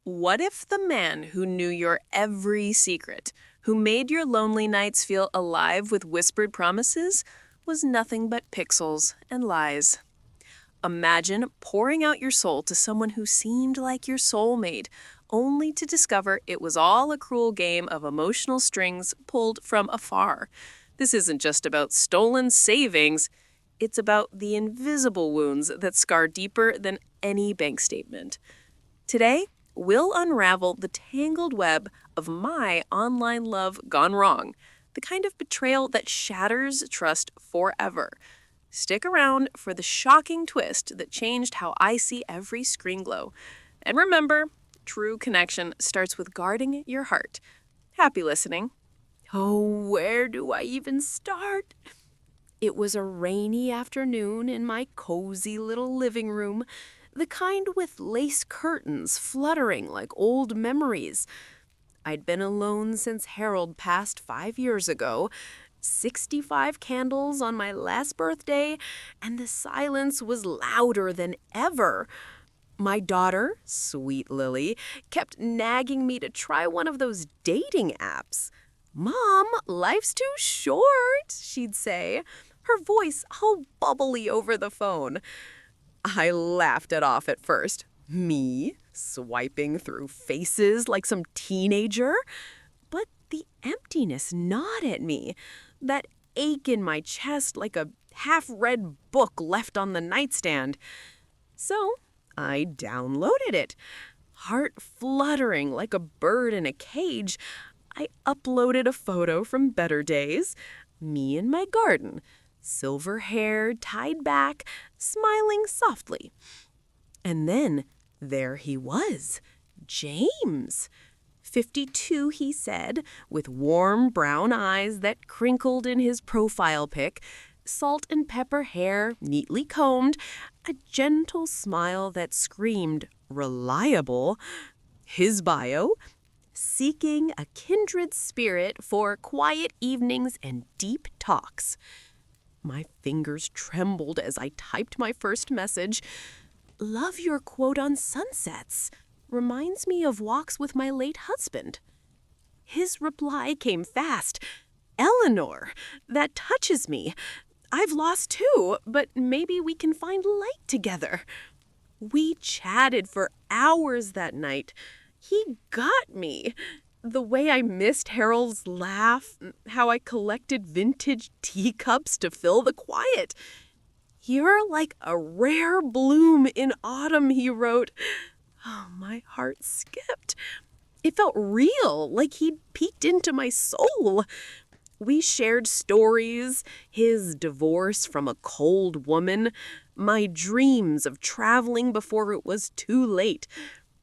What if the man who knew your every secret, who made your lonely nights feel alive with whispered promises, was nothing but pixels and lies? Imagine pouring out your soul to someone who seemed like your soulmate, only to discover it was all a cruel game of emotional strings pulled from afar. This isn't just about stolen savings, it's about the invisible wounds that scar deeper than any bank statement. Today, we'll unravel the tangled web of my online love gone wrong, the kind of betrayal that shatters trust forever. Stick around for the shocking twist that changed how I see every screen glow. And remember, true connection starts with guarding your heart. Happy listening. Oh, where do I even start? It was a rainy afternoon in my cozy little living room, the kind with lace curtains fluttering like old memories. I'd been alone since Harold passed 5 years ago, 65 candles on my last birthday, and the silence was louder than ever. My daughter, sweet Lily, kept nagging me to try one of those dating apps. "Mom, life's too short," she'd say, her voice all bubbly over the phone. I laughed it off at first. Me, swiping through faces like some teenager? But the emptiness gnawed at me, that ache in my chest like a half-read book left on the nightstand. So I downloaded it. Heart fluttering like a bird in a cage, I uploaded a photo from better days. Me in my garden, silver hair tied back, smiling softly. And then there he was, James. 52, he said, with warm brown eyes that crinkled in his profile pic, salt and pepper hair neatly combed, a gentle smile that screamed reliable. His bio: seeking a kindred spirit for quiet evenings and deep talks. My fingers trembled as I typed my first message. "Love your quote on sunsets. Reminds me of walks with my late husband." His reply came fast. "Eleanor, that touches me. I've lost too, but maybe we can find light together." We chatted for hours that night. He got me. The way I missed Harold's laugh, how I collected vintage teacups to fill the quiet. "You're like a rare bloom in autumn," he wrote. Oh, my heart skipped. It felt real, like he'd peeked into my soul. We shared stories, his divorce from a cold woman, my dreams of traveling before it was too late.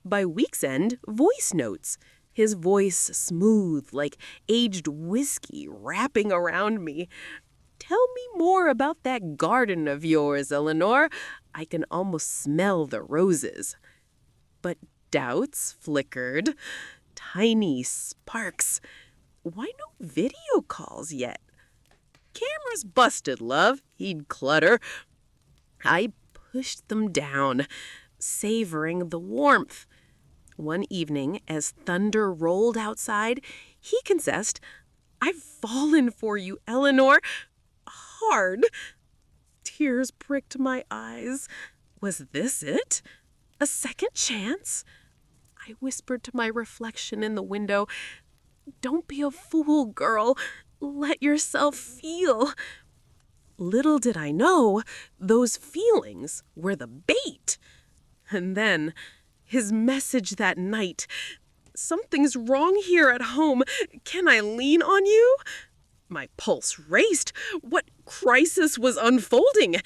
By week's end, voice notes, his voice smooth like aged whiskey wrapping around me. "Tell me more about that garden of yours, Eleanor. I can almost smell the roses." But doubts flickered. Tiny sparks. Why no video calls yet? "Camera's busted, love," he'd clutter. I pushed them down, savoring the warmth. One evening, as thunder rolled outside, he confessed, "I've fallen for you, Eleanor. Hard." Tears pricked my eyes. Was this it? A second chance? I whispered to my reflection in the window, "Don't be a fool, girl. Let yourself feel." Little did I know, those feelings were the bait. And then, his message that night: "Something's wrong here at home. Can I lean on you?" My pulse raced. What crisis was unfolding?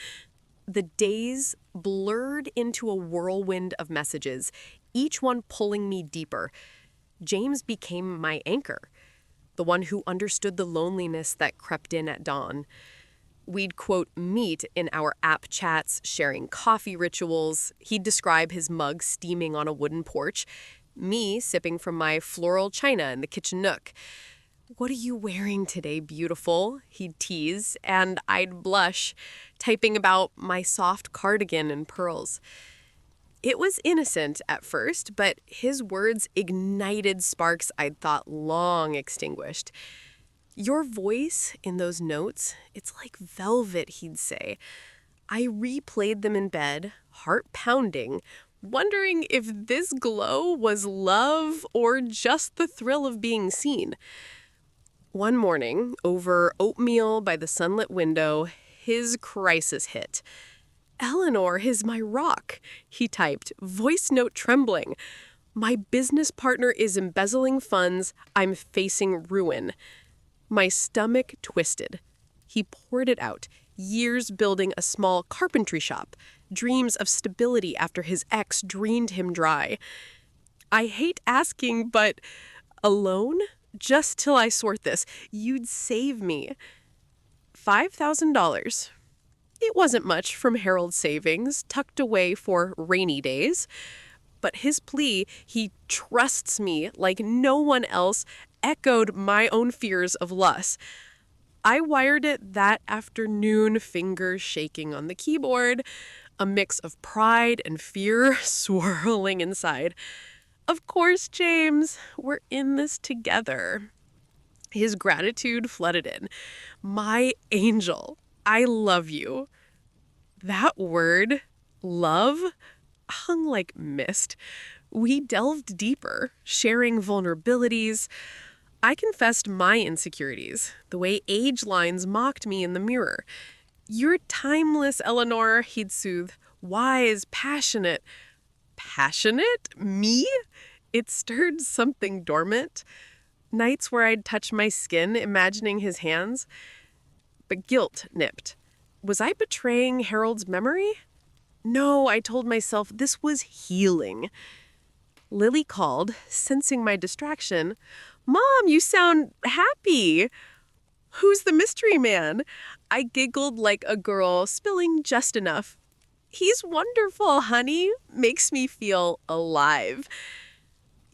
The days blurred into a whirlwind of messages, each one pulling me deeper. James became my anchor, the one who understood the loneliness that crept in at dawn. We'd, quote, meet in our app chats, sharing coffee rituals. He'd describe his mug steaming on a wooden porch, me sipping from my floral china in the kitchen nook. "What are you wearing today, beautiful?" he'd tease, and I'd blush, typing about my soft cardigan and pearls. It was innocent at first, but his words ignited sparks I'd thought long extinguished. Your voice in those notes, it's like velvet, he'd say. I replayed them in bed, heart pounding, wondering if this glow was love or just the thrill of being seen. One morning, over oatmeal by the sunlit window, his crisis hit. "Eleanor is my rock," he typed, voice note trembling. "My business partner is embezzling funds. I'm facing ruin." My stomach twisted. He poured it out. Years building a small carpentry shop. Dreams of stability after his ex drained him dry. I hate asking, but alone? Just till I sort this. You'd save me. $5,000. It wasn't much from Harold's savings, tucked away for rainy days. But his plea, he trusts me like no one else, echoed my own fears of loss. I wired it that afternoon, fingers shaking on the keyboard, a mix of pride and fear swirling inside. Of course, James, we're in this together. His gratitude flooded in. My angel, I love you. That word, love, hung like mist. We delved deeper, sharing vulnerabilities. I confessed my insecurities, the way age lines mocked me in the mirror. "You're timeless, Eleanor," he'd soothe. "Wise, passionate." Passionate? Me? It stirred something dormant. Nights where I'd touch my skin, imagining his hands. But guilt nipped. Was I betraying Harold's memory? No, I told myself this was healing. Lily called, sensing my distraction. "Mom, you sound happy." "Who's the mystery man?" I giggled like a girl, spilling just enough. "He's wonderful, honey. Makes me feel alive."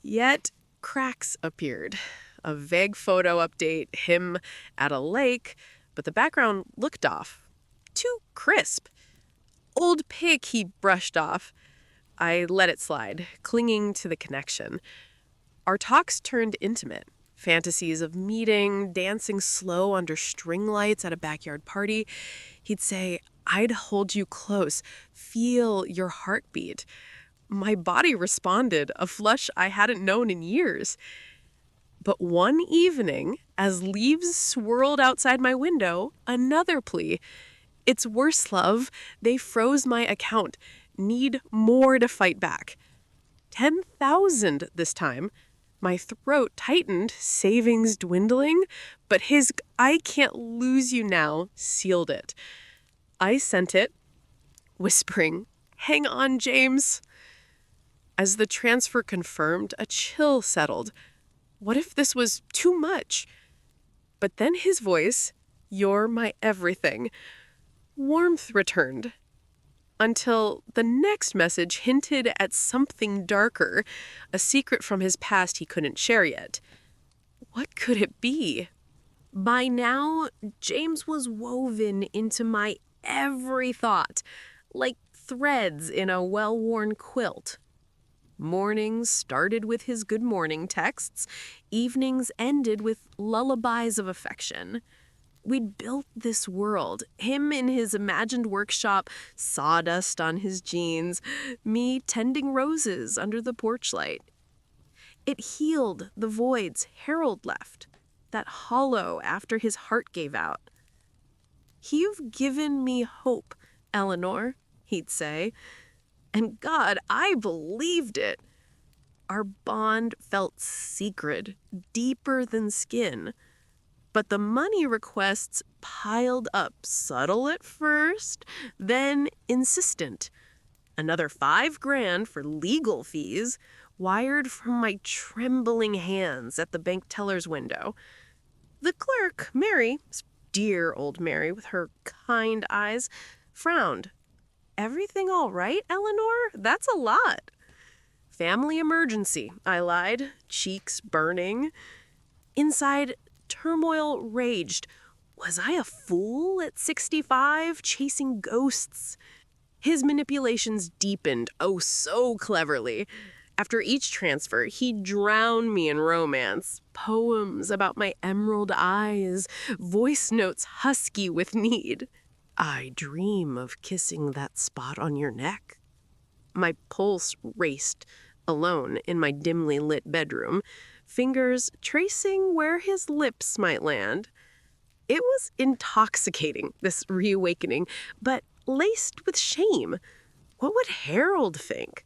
Yet cracks appeared. A vague photo update, him at a lake, but the background looked off. Too crisp. "Old pic," he brushed off. I let it slide, clinging to the connection. Our talks turned intimate. Fantasies of meeting, dancing slow under string lights at a backyard party. He'd say, "I'd hold you close, feel your heartbeat." My body responded, a flush I hadn't known in years. But one evening, as leaves swirled outside my window, another plea. "It's worse, love. They froze my account. Need more to fight back." 10,000 this time. My throat tightened, savings dwindling, but his "I can't lose you now" sealed it. I sent it, whispering, "Hang on, James." As the transfer confirmed, a chill settled. What if this was too much? But then his voice, "You're my everything." Warmth returned. Until the next message hinted at something darker, a secret from his past he couldn't share yet. What could it be? By now, James was woven into my every thought, like threads in a well-worn quilt. Mornings started with his good morning texts. Evenings ended with lullabies of affection. We'd built this world, him in his imagined workshop, sawdust on his jeans, me tending roses under the porch light. It healed the voids Harold left, that hollow after his heart gave out. "You've given me hope, Eleanor," he'd say. And God, I believed it. Our bond felt sacred, deeper than skin. But the money requests piled up, subtle at first, then insistent. Another $5,000 for legal fees, wired from my trembling hands at the bank teller's window. The clerk, Mary, dear old Mary with her kind eyes, frowned. "Everything all right, Eleanor? That's a lot." "Family emergency," I lied, cheeks burning. Inside, turmoil raged. Was I a fool at 65, chasing ghosts? His manipulations deepened, oh so cleverly. After each transfer, he'd drown me in romance. Poems about my emerald eyes, voice notes husky with need. I dream of kissing that spot on your neck. My pulse raced, alone in my dimly lit bedroom, fingers tracing where his lips might land. It was intoxicating, this reawakening, but laced with shame. What would Harold think?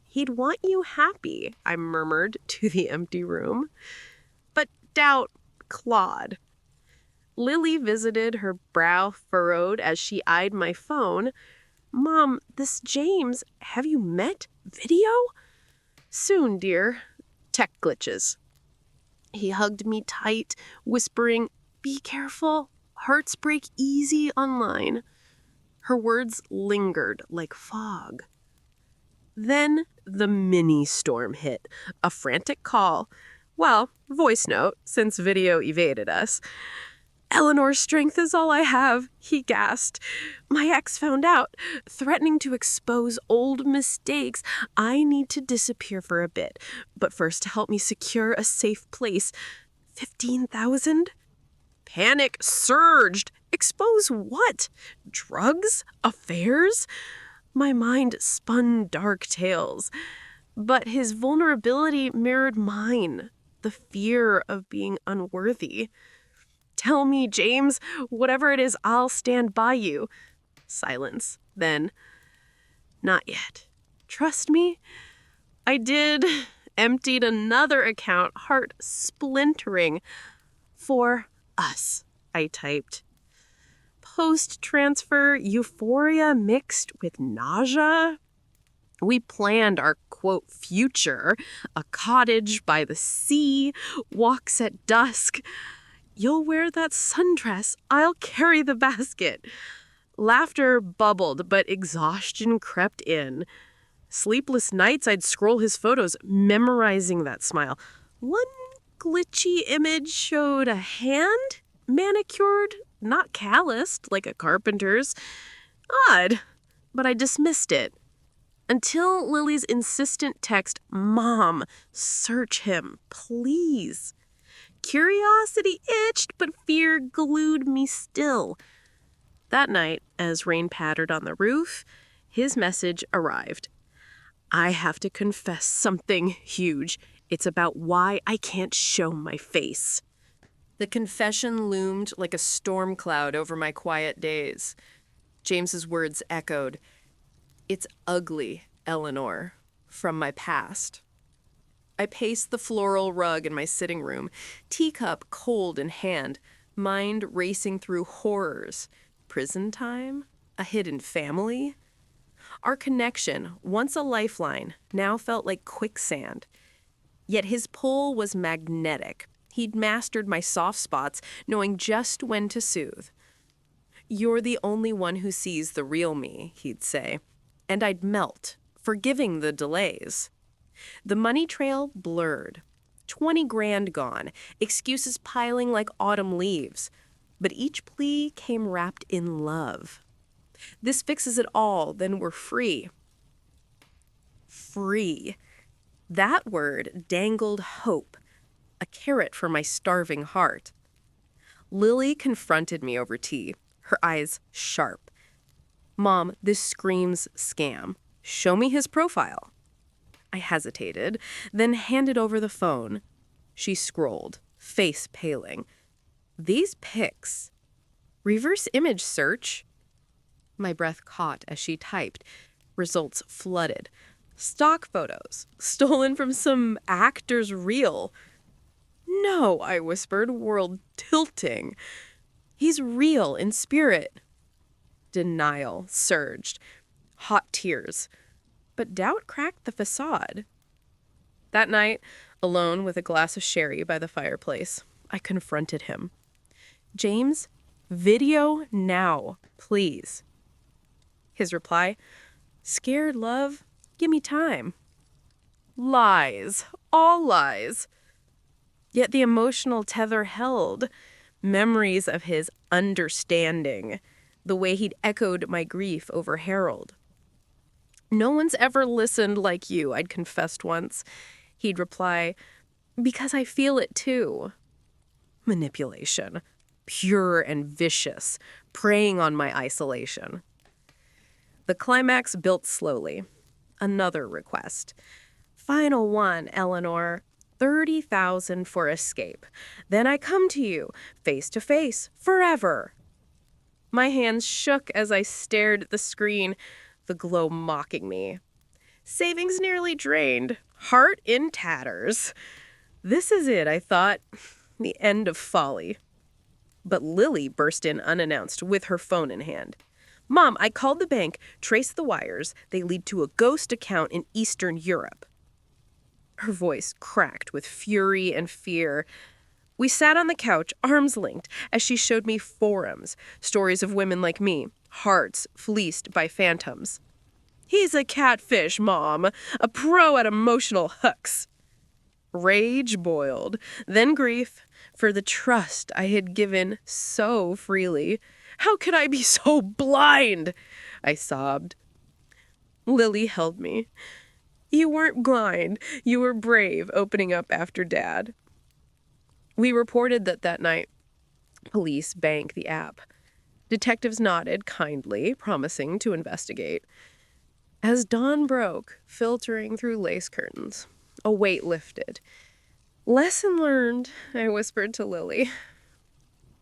He'd want you happy, I murmured to the empty room. But doubt clawed. Lily visited, her brow furrowed as she eyed my phone. Mom, this James, have you met? Video? Soon, dear. Tech glitches. He hugged me tight, whispering, be careful. Hearts break easy online. Her words lingered like fog. Then the mini storm hit. A frantic call. Well, voice note, since video evaded us. Eleanor's strength is all I have, he gasped. My ex found out, threatening to expose old mistakes. I need to disappear for a bit, but first to help me secure a safe place. 15,000? Panic surged. Expose what? Drugs? Affairs? My mind spun dark tales. But his vulnerability mirrored mine, the fear of being unworthy. Tell me, James, whatever it is, I'll stand by you. Silence. Then, not yet. Trust me? I did. Emptied another account, heart splintering. For us, I typed. Post-transfer euphoria mixed with nausea. We planned our, quote, future, a cottage by the sea, walks at dusk. You'll wear that sundress, I'll carry the basket. Laughter bubbled, but exhaustion crept in. Sleepless nights, I'd scroll his photos, memorizing that smile. One glitchy image showed a hand, manicured, not calloused, like a carpenter's. Odd, but I dismissed it. Until Lily's insistent text, Mom, search him, please. Curiosity itched, but fear glued me still. That night, as rain pattered on the roof, his message arrived. I have to confess something huge. It's about why I can't show my face. The confession loomed like a storm cloud over my quiet days. James's words echoed, It's ugly, Eleanor, from my past. I paced the floral rug in my sitting room, teacup cold in hand, mind racing through horrors. Prison time? A hidden family? Our connection, once a lifeline, now felt like quicksand. Yet his pull was magnetic. He'd mastered my soft spots, knowing just when to soothe. You're the only one who sees the real me, he'd say. And I'd melt, forgiving the delays. The money trail blurred. 20 grand gone, excuses piling like autumn leaves. But each plea came wrapped in love. This fixes it all, then we're free. Free. That word dangled hope, a carrot for my starving heart. Lily confronted me over tea, her eyes sharp. Mom, this screams scam. Show me his profile. I hesitated, then handed over the phone. She scrolled, face paling. These pics. Reverse image search. My breath caught as she typed. Results flooded. Stock photos, stolen from some actor's reel. No, I whispered, world tilting. He's real in spirit. Denial surged. Hot tears. But doubt cracked the facade. That night, alone with a glass of sherry by the fireplace, I confronted him. James, video now, please. His reply, scared, love, give me time. Lies, all lies. Yet the emotional tether held, memories of his understanding, the way he'd echoed my grief over Harold. "No one's ever listened like you," I'd confessed once. He'd reply, "Because I feel it too." Manipulation. Pure and vicious, preying on my isolation. The climax built slowly. Another request. "Final one, Eleanor. 30,000 for escape. Then I come to you, face to face, forever." My hands shook as I stared at the screen, the glow mocking me. Savings nearly drained, heart in tatters. This is it, I thought. The end of folly. But Lily burst in unannounced with her phone in hand. "Mom, I called the bank, traced the wires. They lead to a ghost account in Eastern Europe." Her voice cracked with fury and fear. We sat on the couch, arms linked, as she showed me forums, stories of women like me, hearts fleeced by phantoms. "He's a catfish, Mom, a pro at emotional hooks." Rage boiled, then grief, for the trust I had given so freely. "How could I be so blind?" I sobbed. Lily held me. "You weren't blind. You were brave, opening up after Dad." We reported that night. Police, bank, the app. Detectives nodded kindly, promising to investigate. As dawn broke, filtering through lace curtains, a weight lifted. "Lesson learned," I whispered to Lily.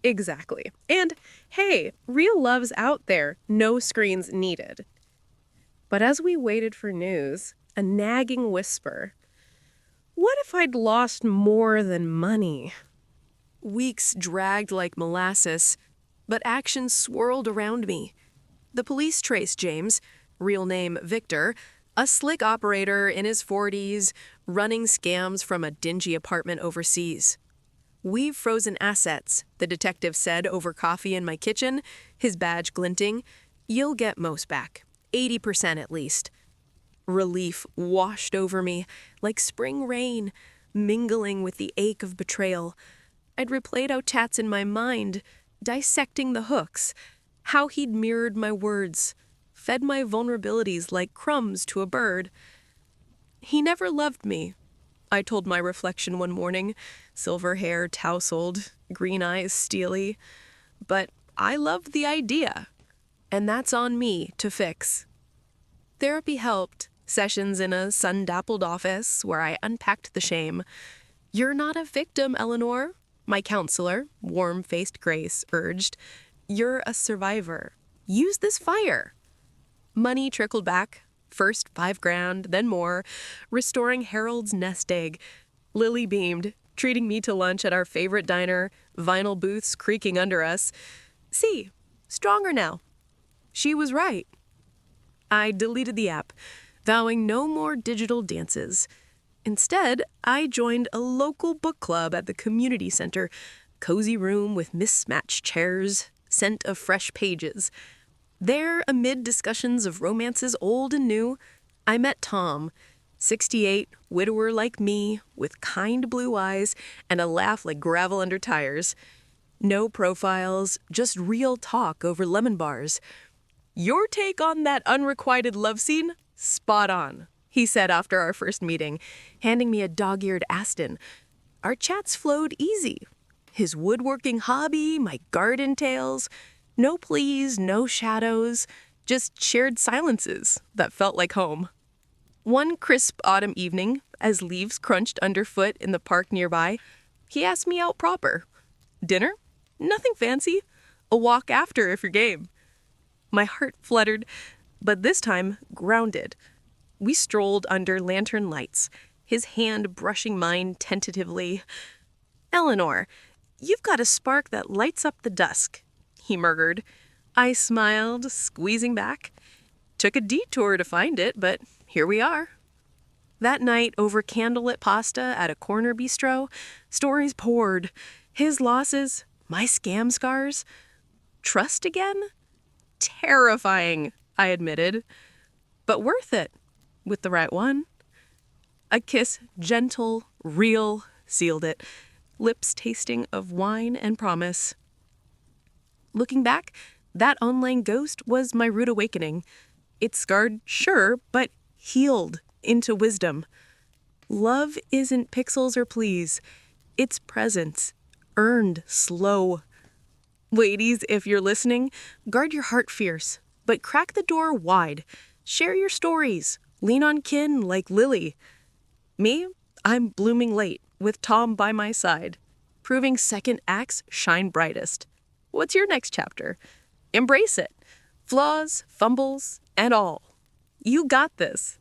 Exactly. And hey, real love's out there, no screens needed. But as we waited for news, a nagging whisper. What if I'd lost more than money? Weeks dragged like molasses, but action swirled around me. The police traced James, real name Victor, a slick operator in his 40s, running scams from a dingy apartment overseas. "We've frozen assets," the detective said over coffee in my kitchen, his badge glinting. "You'll get most back, 80% at least." Relief washed over me like spring rain, mingling with the ache of betrayal. I'd replayed our chats in my mind, dissecting the hooks, how he'd mirrored my words, fed my vulnerabilities like crumbs to a bird. "He never loved me," I told my reflection one morning, silver hair tousled, green eyes steely. "But I loved the idea, and that's on me to fix." Therapy helped. Sessions in a sun-dappled office where I unpacked the shame. "You're not a victim, Eleanor," my counselor, warm-faced Grace, urged. "You're a survivor. Use this fire." Money trickled back. First 5 grand, then more, restoring Harold's nest egg. Lily beamed, treating me to lunch at our favorite diner, vinyl booths creaking under us. "See, stronger now." She was right. I deleted the app, vowing no more digital dances. Instead, I joined a local book club at the community center, cozy room with mismatched chairs, scent of fresh pages. There, amid discussions of romances old and new, I met Tom, 68, widower like me, with kind blue eyes and a laugh like gravel under tires. No profiles, just real talk over lemon bars. "Your take on that unrequited love scene? Spot on," he said after our first meeting, handing me a dog-eared Aston. Our chats flowed easy. His woodworking hobby, my garden tales. No pleas, no shadows, just shared silences that felt like home. One crisp autumn evening, as leaves crunched underfoot in the park nearby, he asked me out proper. "Dinner? Nothing fancy. A walk after if you're game." My heart fluttered, but this time grounded. We strolled under lantern lights, his hand brushing mine tentatively. "Eleanor, you've got a spark that lights up the dusk," he murmured. I smiled, squeezing back. Took a detour to find it, but here we are. That night, over candlelit pasta at a corner bistro, stories poured. His losses, my scam scars. Trust again? Terrifying, I admitted. But worth it, with the right one. A kiss, gentle, real, sealed it. Lips tasting of wine and promise. Looking back, That online ghost was my rude awakening. It scarred, sure, but healed into wisdom. Love isn't pixels or please. It's presence, earned slow. Ladies, if you're listening, guard your heart fierce, but crack the door wide. Share your stories. Lean on kin like Lily. Me, I'm blooming late with Tom by my side, proving second acts shine brightest. What's your next chapter? Embrace it. Flaws, fumbles, and all. You got this.